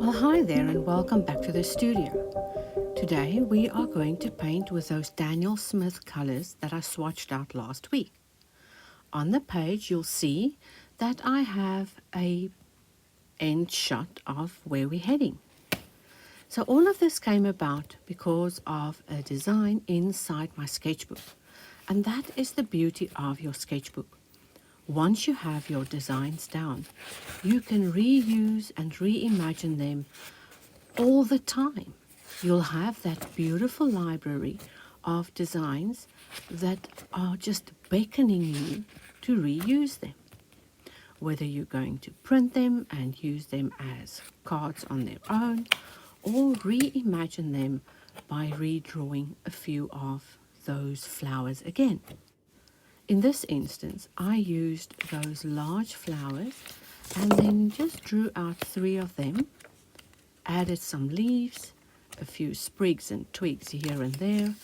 Well, hi there and welcome back to the studio. Today we are going to paint with those Daniel Smith colours that I swatched out last week. On the page you'll see that I have a end shot of where we're heading. So all of this came about because of a design inside my sketchbook. And that is the beauty of your sketchbook. Once you have your designs down, you can reuse and reimagine them all the time. You'll have that beautiful library of designs that are just beckoning you to reuse them. Whether you're going to print them and use them as cards on their own, or reimagine them by redrawing a few of those flowers again. In this instance, I used those large flowers and then just drew out 3 of them, added some leaves, a few sprigs and twigs here and there,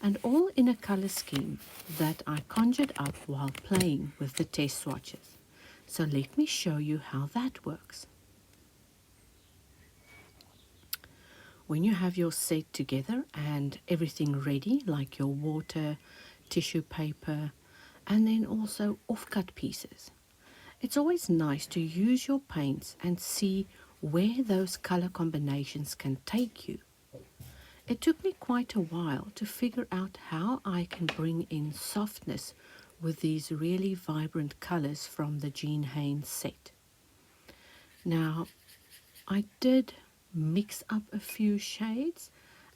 and all in a color scheme that I conjured up while playing with the test swatches. So let me show you how that works. When you have your set together and everything ready, like your water, tissue paper, and then also off-cut pieces, it's always nice to use your paints and see where those color combinations can take you. It took me quite a while to figure out how I can bring in softness with these really vibrant colors from the Jean Haines set. Now, I did mix up a few shades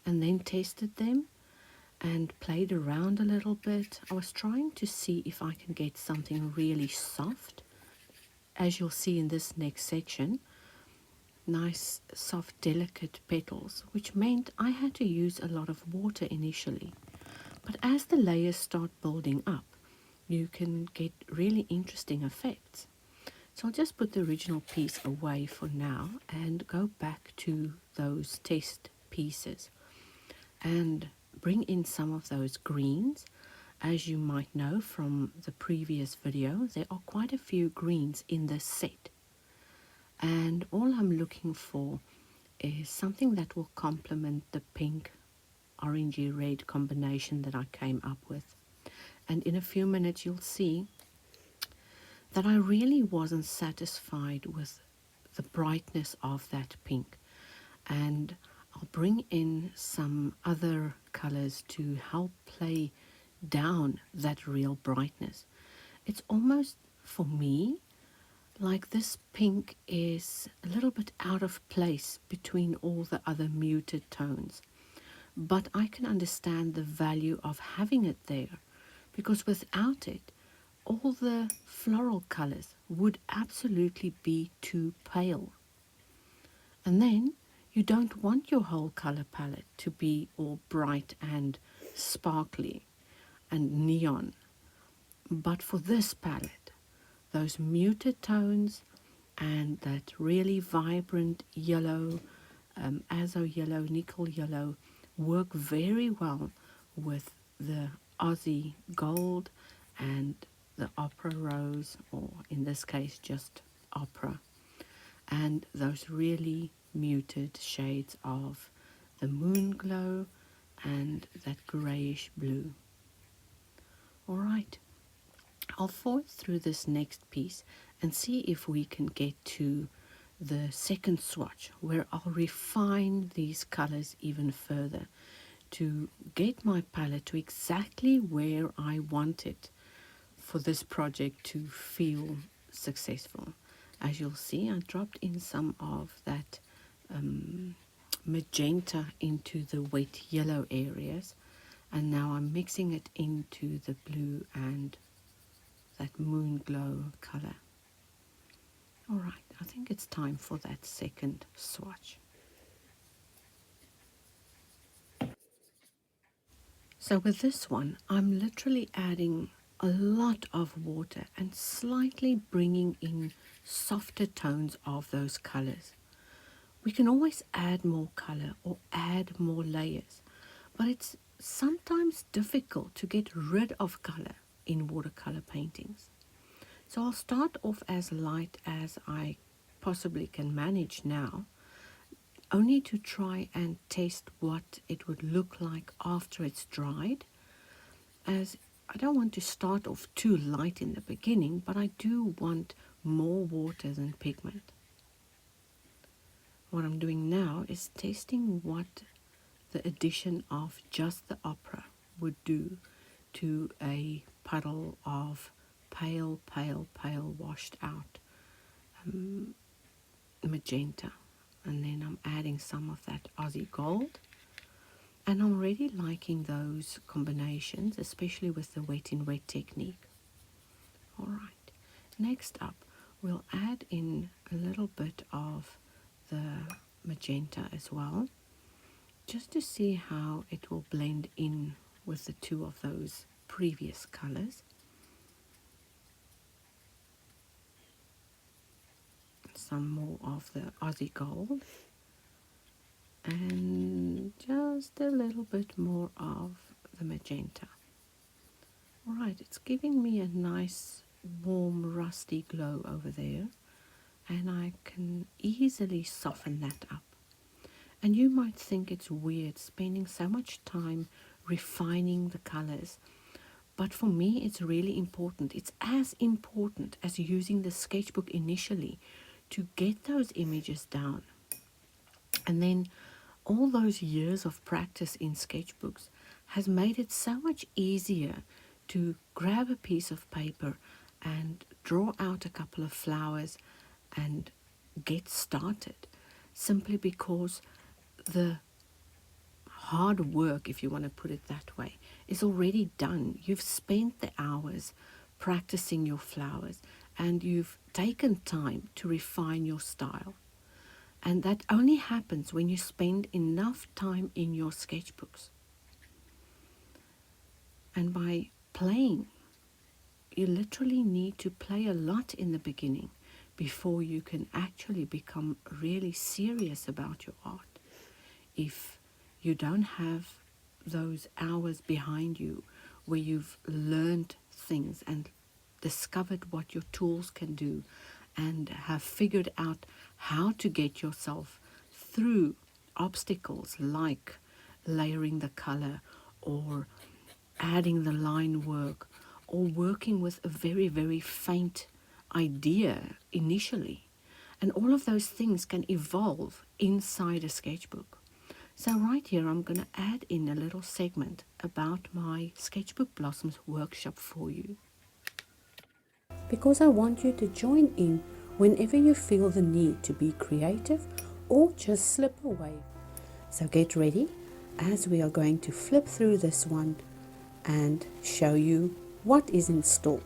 and then tested them and played around a little bit. I was trying to see if I can get something really soft. As you'll see in this next section, nice soft delicate petals, which meant I had to use a lot of water initially. But as the layers start building up, you can get really interesting effects. So I'll just put the original piece away for now and go back to those test pieces and bring in some of those greens. As you might know from the previous video, there are quite a few greens in this set. And all I'm looking for is something that will complement the pink, orangey red combination that I came up with. And in a few minutes you'll see that I really wasn't satisfied with the brightness of that pink. And I'll bring in some other colors to help play down that real brightness. It's almost, for me, like this pink is a little bit out of place between all the other muted tones. But I can understand the value of having it there, because without it, all the floral colors would absolutely be too pale. And then you don't want your whole color palette to be all bright and sparkly and neon. But for this palette, those muted tones and that really vibrant yellow, azo yellow, nickel yellow work very well with the Aussie gold and the opera rose, or in this case just opera, and those really muted shades of the moon glow and that grayish blue. Alright, I'll forward through this next piece and see if we can get to the second swatch, where I'll refine these colors even further to get my palette to exactly where I want it for this project to feel successful. As you'll see, I dropped in some of that magenta into the wet yellow areas, and now I'm mixing it into the blue and that moon glow color. Alright, I think it's time for that second swatch. So with this one, I'm literally adding a lot of water and slightly bringing in softer tones of those colors. We can always add more color or add more layers, but it's sometimes difficult to get rid of color in watercolor paintings. So I'll start off as light as I possibly can manage now, only to try and test what it would look like after it's dried, as I don't want to start off too light in the beginning, but I do want more water than pigment. What I'm doing now is testing what the addition of just the ochre would do to a puddle of pale, pale, pale washed out magenta. And then I'm adding some of that Aussie gold. And I'm really liking those combinations, especially with the wet in wet technique. All right, next up, we'll add in a little bit of the magenta as well, just to see how it will blend in with the two of those previous colors. Some more of the Aussie gold, and just a little bit more of the magenta. All right, it's giving me a nice warm rusty glow over there, and I can easily soften that up. And you might think it's weird spending so much time refining the colors, but for me it's really important. It's as important as using the sketchbook initially to get those images down. And then all those years of practice in sketchbooks has made it so much easier to grab a piece of paper and draw out a couple of flowers and get started, simply because the hard work, if you want to put it that way, is already done. You've spent the hours practicing your flowers, and you've taken time to refine your style. And that only happens when you spend enough time in your sketchbooks. And by playing, you literally need to play a lot in the beginning before you can actually become really serious about your art. If you don't have those hours behind you where you've learned things and discovered what your tools can do and have figured out how to get yourself through obstacles like layering the color or adding the line work or working with a very, very faint idea initially. And all of those things can evolve inside a sketchbook. So right here, I'm going to add in a little segment about my Sketchbook Blossoms workshop for you, because I want you to join in whenever you feel the need to be creative or just slip away. So get ready, as we are going to flip through this one and show you what is in store.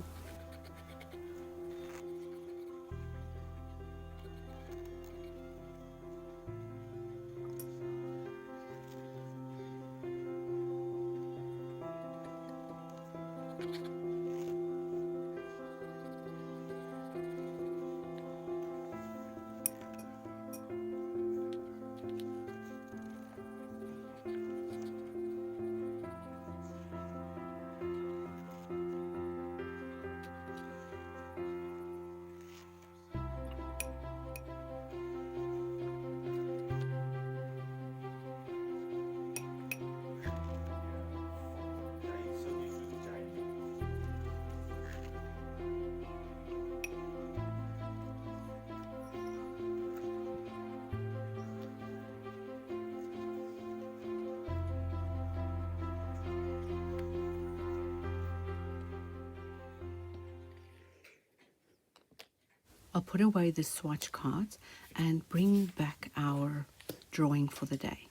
I'll put away the swatch cards and bring back our drawing for the day.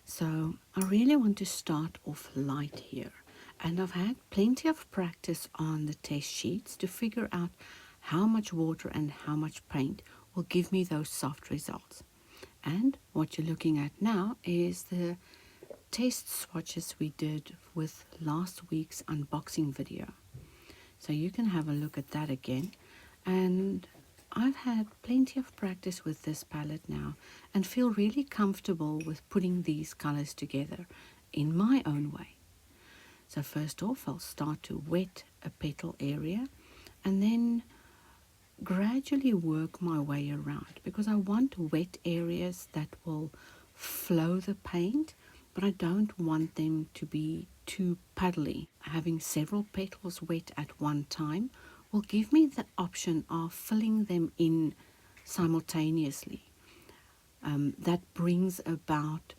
So I really want to start off light here, and I've had plenty of practice on the test sheets to figure out how much water and how much paint will give me those soft results. And what you're looking at now is the test swatches we did with last week's unboxing video. So you can have a look at that again. And I've had plenty of practice with this palette now and feel really comfortable with putting these colors together in my own way. So first off, I'll start to wet a petal area and then gradually work my way around, because I want wet areas that will flow the paint, but I don't want them to be too puddly. Having several petals wet at one time will give me the option of filling them in simultaneously. That brings about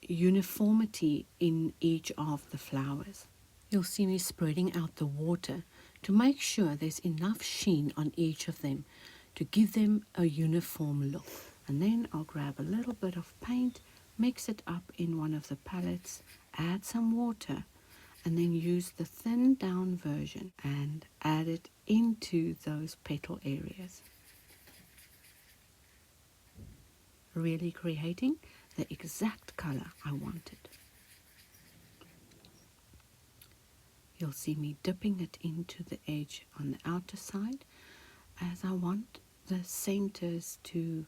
uniformity in each of the flowers. You'll see me spreading out the water to make sure there's enough sheen on each of them to give them a uniform look. And then I'll grab a little bit of paint, mix it up in one of the palettes, add some water, and then use the thinned down version and add it into those petal areas, really creating the exact color I wanted. You'll see me dipping it into the edge on the outer side, as I want the centers to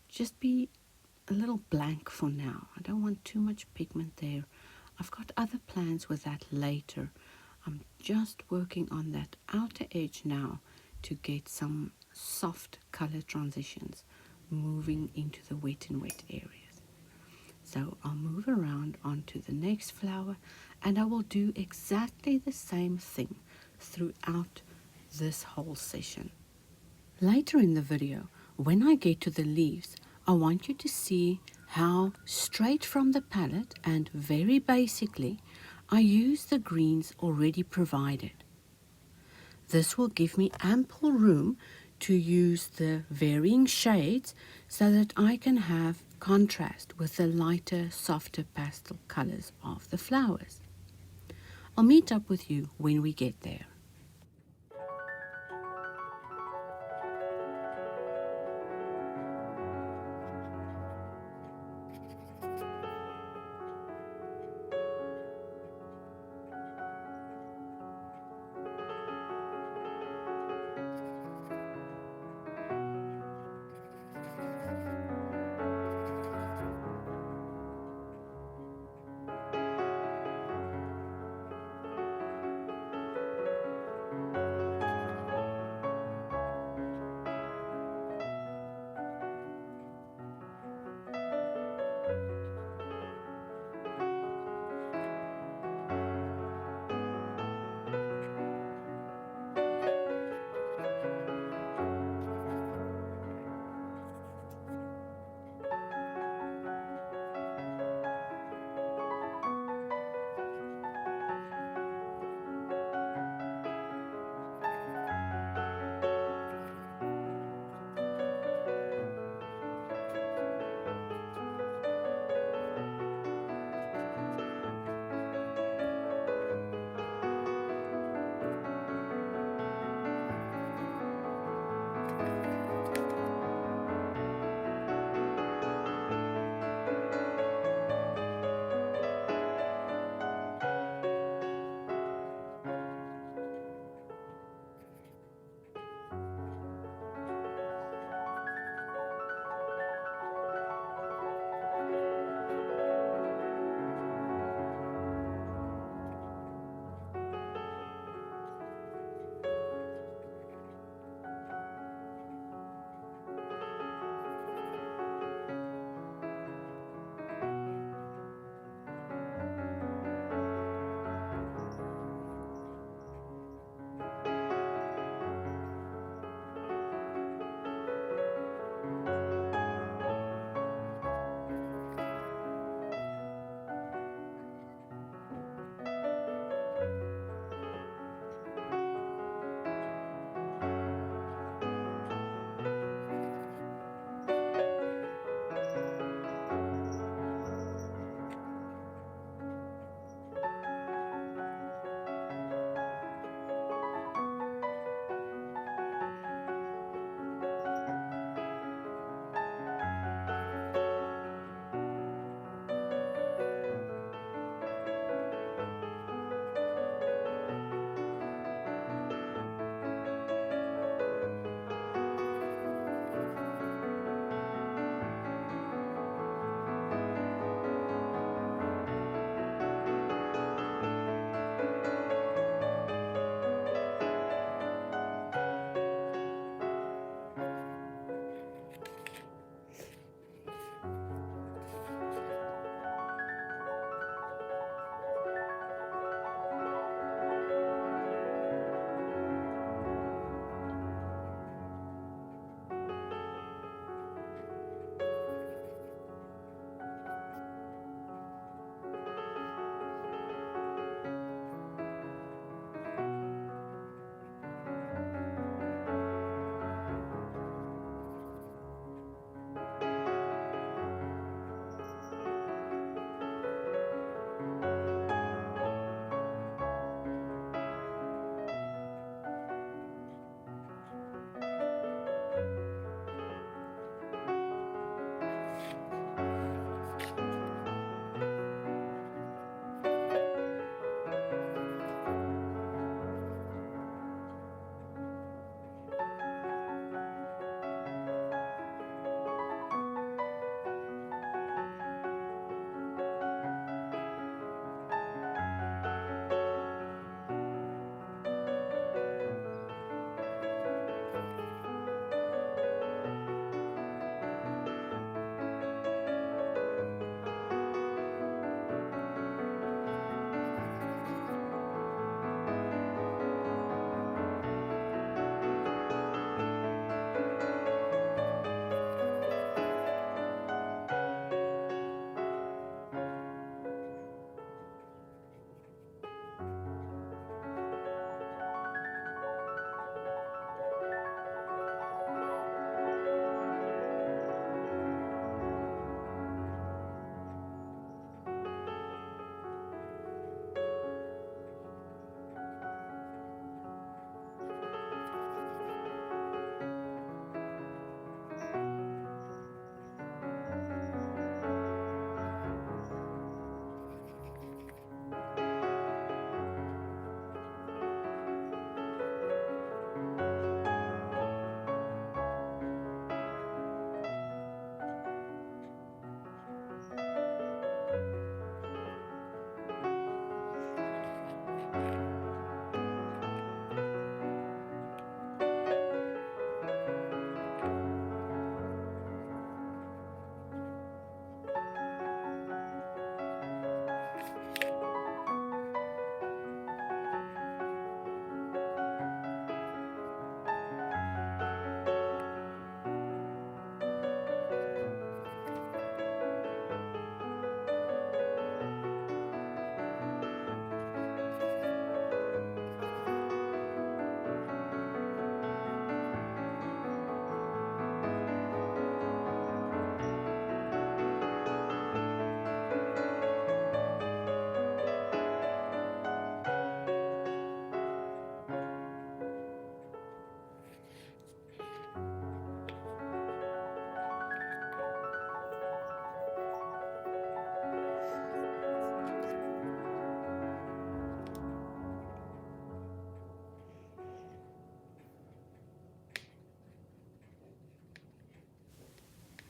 just be a little blank for now. I don't want too much pigment there. I've got other plans with that later. I'm just working on that outer edge now to get some soft color transitions moving into the wet and wet areas. So I'll move around onto the next flower, and I will do exactly the same thing throughout this whole session. Later in the video, when I get to the leaves, I want you to see how straight from the palette and very basically I use the greens already provided. This will give me ample room to use the varying shades so that I can have contrast with the lighter, softer pastel colors of the flowers. I'll meet up with you when we get there.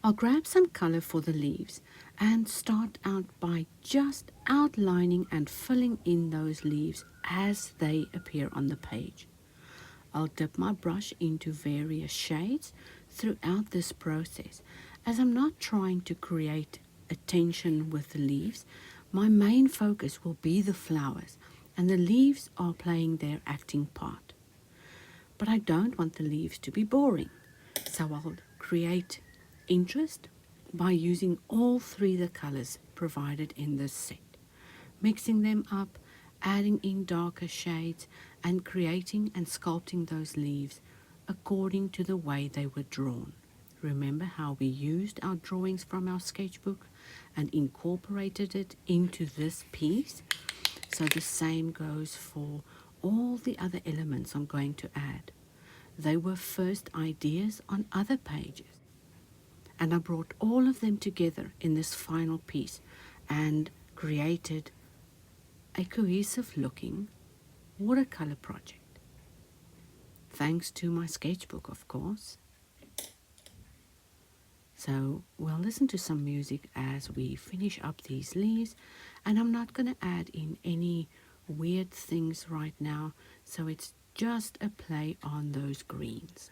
I'll grab some color for the leaves and start out by just outlining and filling in those leaves as they appear on the page. I'll dip my brush into various shades throughout this process, as I'm not trying to create a tension with the leaves. My main focus will be the flowers, and the leaves are playing their acting part. But I don't want the leaves to be boring, so I'll create interest by using all three the colors provided in this set, mixing them up, adding in darker shades, and creating and sculpting those leaves according to the way they were drawn. Remember how we used our drawings from our sketchbook and incorporated it into this piece? So the same goes for all the other elements I'm going to add. They were first ideas on other pages, and I brought all of them together in this final piece and created a cohesive looking watercolor project. Thanks to my sketchbook, of course. So we'll listen to some music as we finish up these leaves, and I'm not going to add in any weird things right now, so it's just a play on those greens.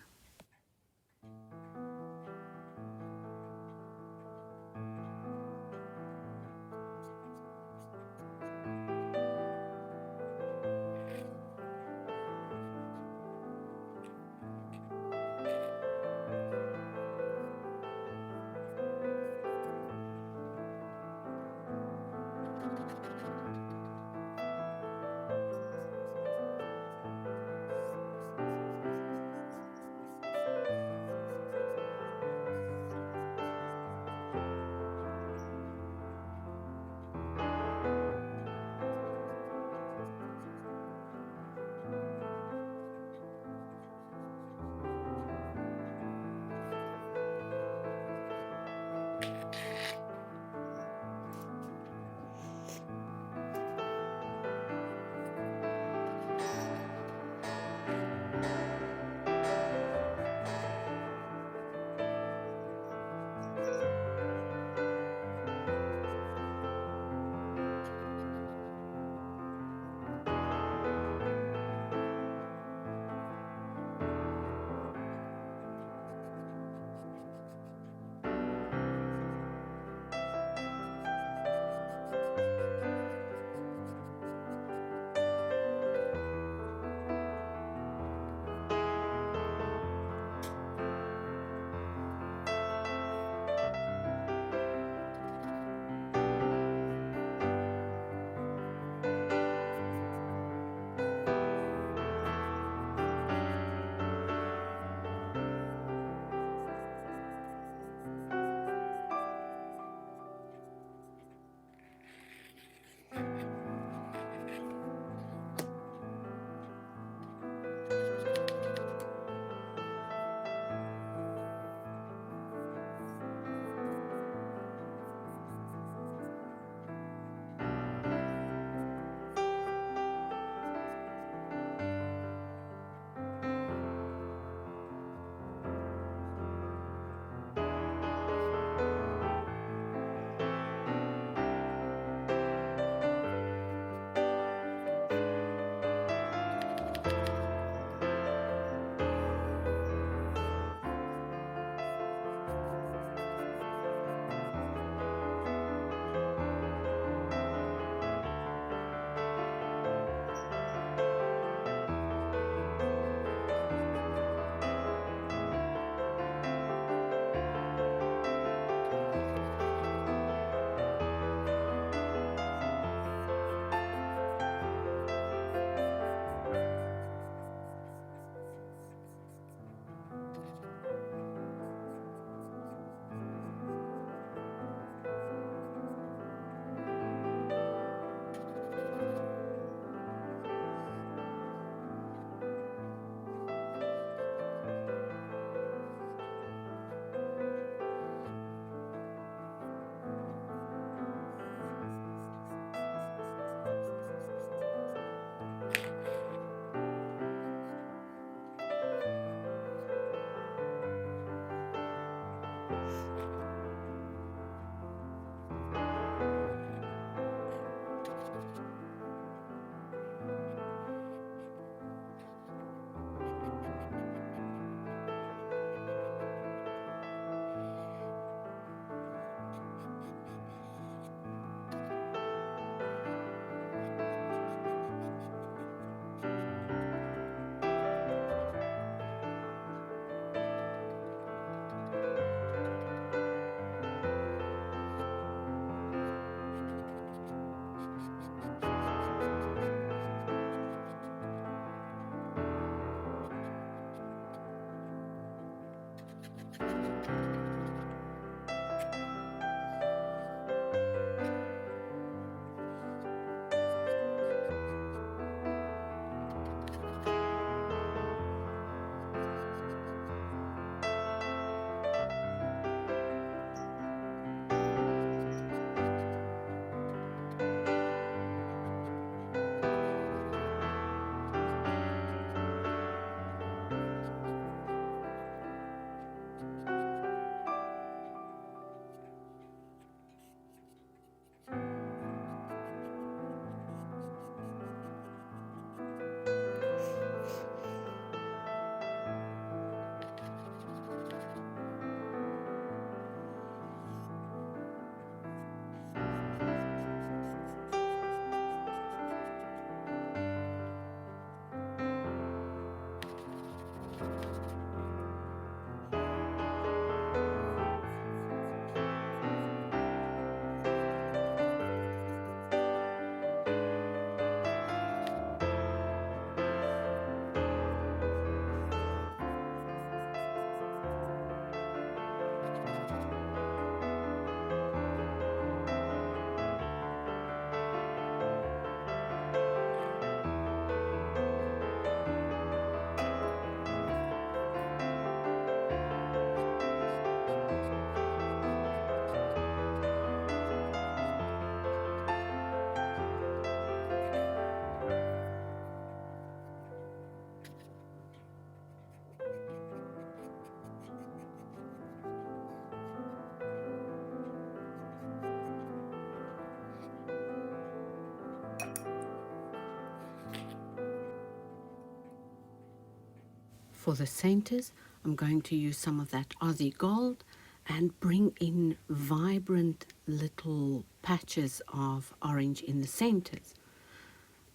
For the centers, I'm going to use some of that Aussie gold and bring in vibrant little patches of orange in the centers.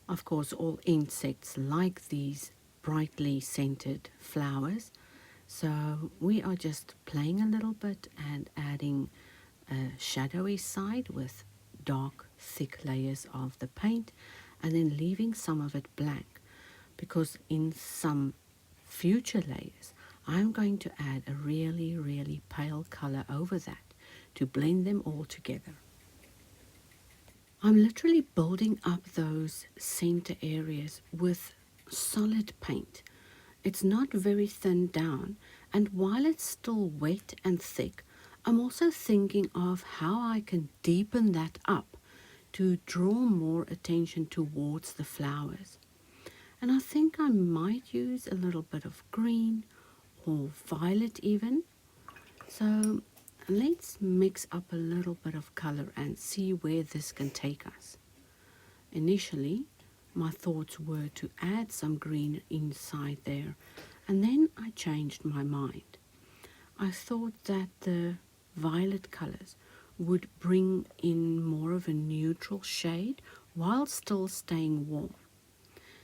Of course, all insects like these brightly scented flowers, so we are just playing a little bit and adding a shadowy side with dark, thick layers of the paint, and then leaving some of it blank, because in some future layers I'm going to add a really, really pale color over that to blend them all together. I'm literally building up those center areas with solid paint. It's not very thin down, and while it's still wet and thick, I'm also thinking of how I can deepen that up to draw more attention towards the flowers. And I think I might use a little bit of green or violet even. So let's mix up a little bit of color and see where this can take us. Initially, my thoughts were to add some green inside there, and then I changed my mind. I thought that the violet colors would bring in more of a neutral shade while still staying warm.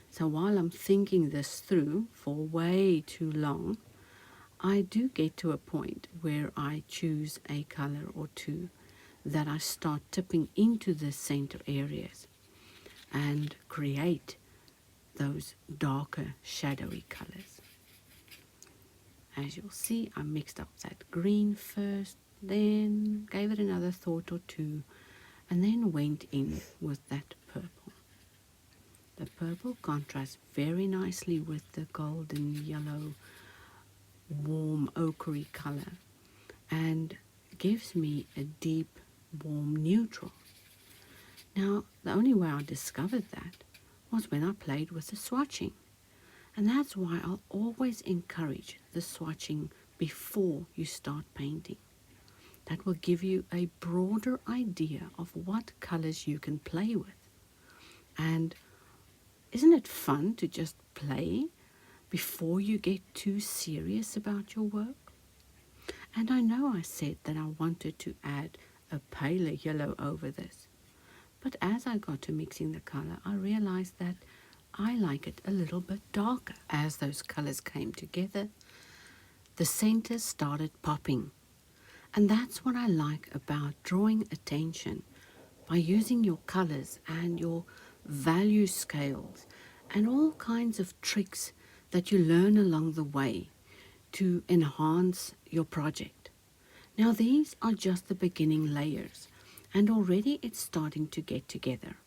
So while I'm thinking this through for way too long, I do get to a point where I choose a color or two that I start tipping into the center areas and create those darker shadowy colors. As you'll see, I mixed up that green first, then gave it another thought or two, and then went in with that purple. The purple contrasts very nicely with the golden yellow warm ochre color and gives me a deep warm neutral. Now, the only way I discovered that was when I played with the swatching, and that's why I'll always encourage the swatching before you start painting. That will give you a broader idea of what colors you can play with. And isn't it fun to just play before you get too serious about your work? And I know I said that I wanted to add a paler yellow over this, but as I got to mixing the color, I realized that I like it a little bit darker. As those colors came together, the centers started popping. And that's what I like about drawing attention by using your colors and your value scales and all kinds of tricks that you learn along the way to enhance your project. Now these are just the beginning layers, and already it's starting to get together.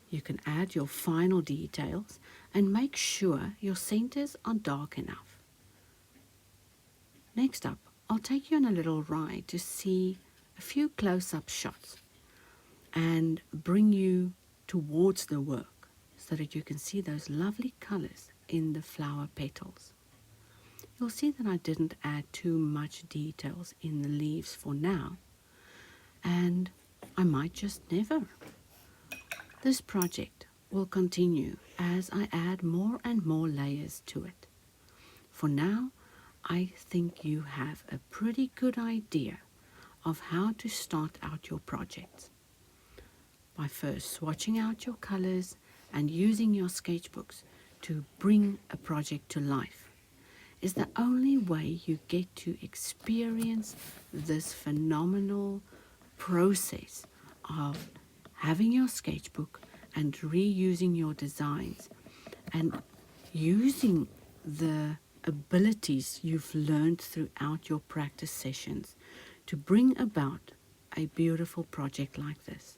You can add your final details and make sure your centers are dark enough. Next up, I'll take you on a little ride to see a few close-up shots and bring you towards the work so that you can see those lovely colors in the flower petals. You'll see that I didn't add too much details in the leaves for now, and I might just never. This project will continue as I add more and more layers to it. For now, I think you have a pretty good idea of how to start out your projects. By first swatching out your colors and using your sketchbooks to bring a project to life is the only way you get to experience this phenomenal process of having your sketchbook and reusing your designs and using the abilities you've learned throughout your practice sessions to bring about a beautiful project like this.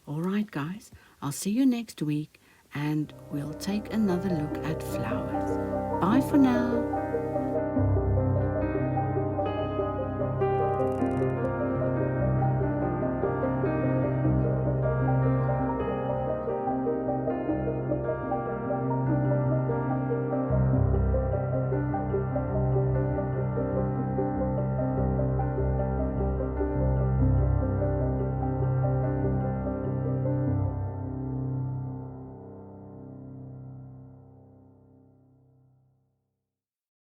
All right, guys, I'll see you next week and we'll take another look at flowers. Bye for now.